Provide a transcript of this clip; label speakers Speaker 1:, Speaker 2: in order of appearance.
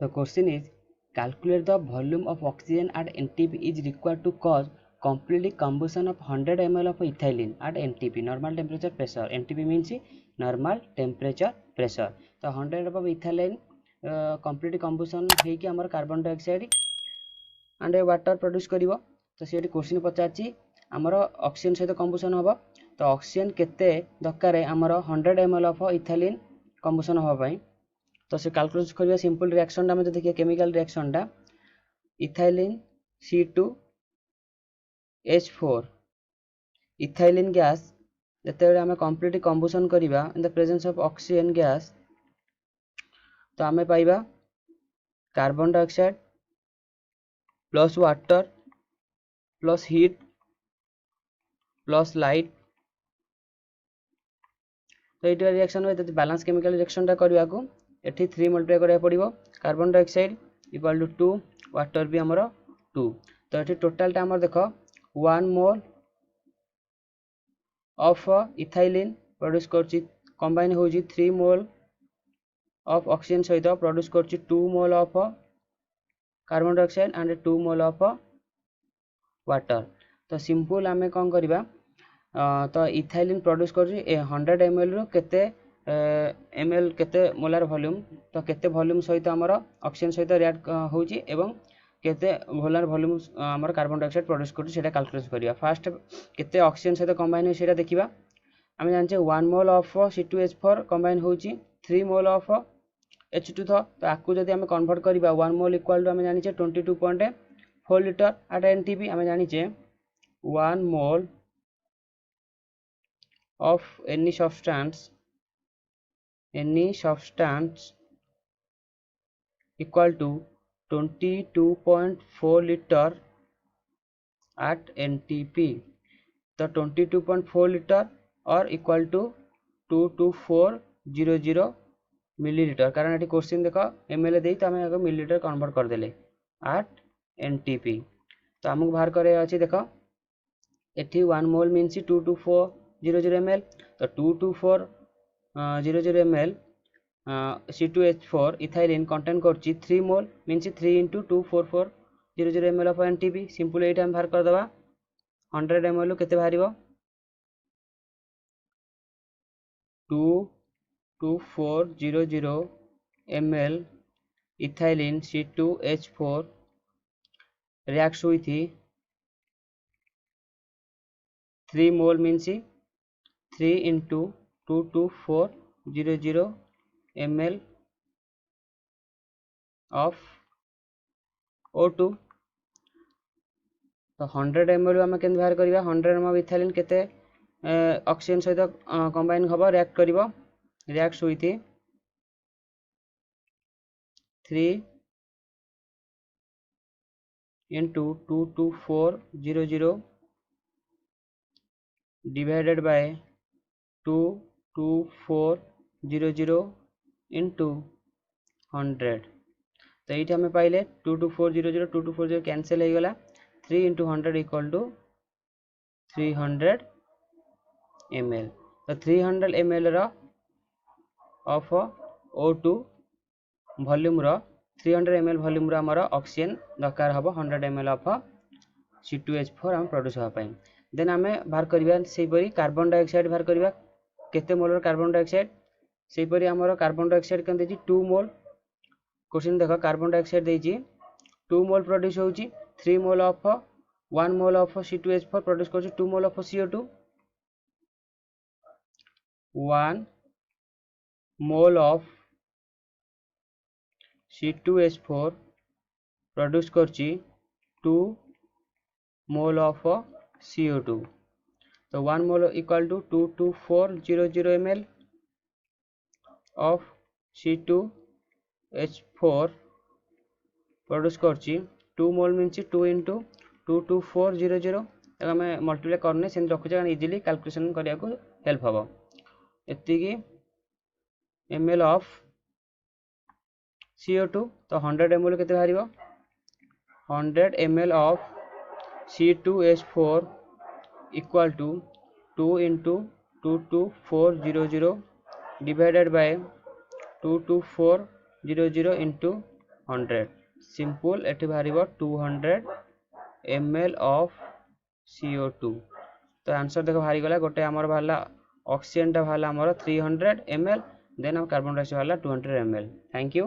Speaker 1: The question is, calculate the volume of oxygen at NTP is required to cause complete combustion of 100 ml of ethylene at NTP, normal temperature pressure. NTP means normal temperature pressure. तो 100 of ethylene complete combustion ହେଇକି ଆମର carbon dioxide and water produce करिवो. तो से question पचाछि हमर oxygen सहित कंबुशन हबो. तो oxygen केते दरकार हमर 100 ml of ethylene कंबुशन हबा पई. तो से कैलकुलेट करिया सिंपल रिएक्शन टा में देखिए केमिकल रिएक्शन टा इथाइलिन C2H4 इथाइलिन गैस जते हमें कंप्लीट कंबुशन करिवा in the presence of oxygen gas तो हमें पाइबा carbon dioxide plus water plus heat plus light. तो ये रिएक्शन में बैलेंस केमिकल रिएक्शन टा करबा को एठी 3 मल्टीप्लाई करिया पड़िबो. Carbon dioxide equal to 2 water भी हमरो 2. तो एठी टोटल टा हमर देखो 1 मोल ऑफ इथाइलिन प्रोड्यूस करछि कंबाइन होछि 3 मोल ऑफ ऑक्सीजन सहित प्रोड्यूस करछि 2 mole of carbon dioxide and 2 mole of water. तो सिंपल आमे कोन करबा तो इथाइलिन प्रोड्यूस करछि 100 ml रो केते ml केते मोलार वॉल्यूम तो केते वॉल्यूम सहित हमर ऑक्सीजन सहित रिएक्ट होछि एवं केते मोलार वॉल्यूम हमर कार्बन डाइऑक्साइड प्रोड्यूस करछि सेटा कैलकुलेट करिया. फर्स्ट केते ऑक्सीजन सहित कंबाइन होछि सेटा देखिबा. आमे जानछे 1 मोल ऑफ C2H4 कंबाइन होछि 3 मोल ऑफ H2 तो आकु जदि आमे कन्वर्ट करिबा 1 मोल इक्वल टू आमे जानिछे 22.4 लीटर एट NTP. आमे जानिछे 1 मोल of any substance equal to 22.4 liter at NTP. तो 22.4 लीटर और इक्वल टू 22400 मिलीलीटर कारण ये क्वेश्चन देख ml दे तो आम मिलीलीटर कन्वर्ट करदे at NTP. तो आमको बाहर करे अच्छे देख ये 1 मोल मीन्स 22400 ml. तो 22400 ml C2H4 इथाइलिन कंटेन करछि 3 mole means 3 into 24400 ml of NTP. Simple ये बाहर करदे 100 ml केते बाहरिबो 22400 ml ethylene C2H4 reacts with 3 mole means 3 into 22400 ml of O2. तो 100 ml आम के बाहर करवा 100 ml इथाइलिन केते ऑक्सीजन सहित कंबाइन हम react करिवो reacts with 3 into 22400 divided by 22400 into 100. तो ये हमें पाइले 22400 कैंसिल हो गला 3 into 100 equal to 300 ml. तो 300 ml of O2 volume 300 ml volume आमर ऑक्सीजन दरकार हम 100 ml of C2H4 आम प्रोड्यूस होगा. देन आम बाहर करवा से कार्बन डाइऑक्साइड बाहर करवा केते मोलर कार्बन डाइऑक्साइड से आमर कार्बन डाइऑक्साइड के 2 मोल. क्वेश्चन देख कार्बन डाइऑक्साइड देछि 2 मोल प्रोड्यूस होछि 3 mole of 1 mole of C2H4 produce करछि 2 mole of CO2. 1 mole of C2H4 produce करछि 2 मोल ऑफ CO2. तो 1 mole equal to 22400 ml of C2H4 produce करछि 2 मोल means 2 into 22400 आम multiply करने से रखुचे इजिली कैलकुलेशन करने को हेल्प हम. एति ml of CO2 तो 100 ml केते बाहर 100 ml of C2H4 equal to 2 into 22400 divided by 22400 into 100 simple एठी बाहरिबो 200 ml ऑफ CO2 तो आंसर देखो बाहरी गला गोटे हमर बाहला ऑक्सीजन टा बाहला हमर 300 ml देन हम कार्बन डाइऑक्साइड बाहला 200 ml थैंक यू।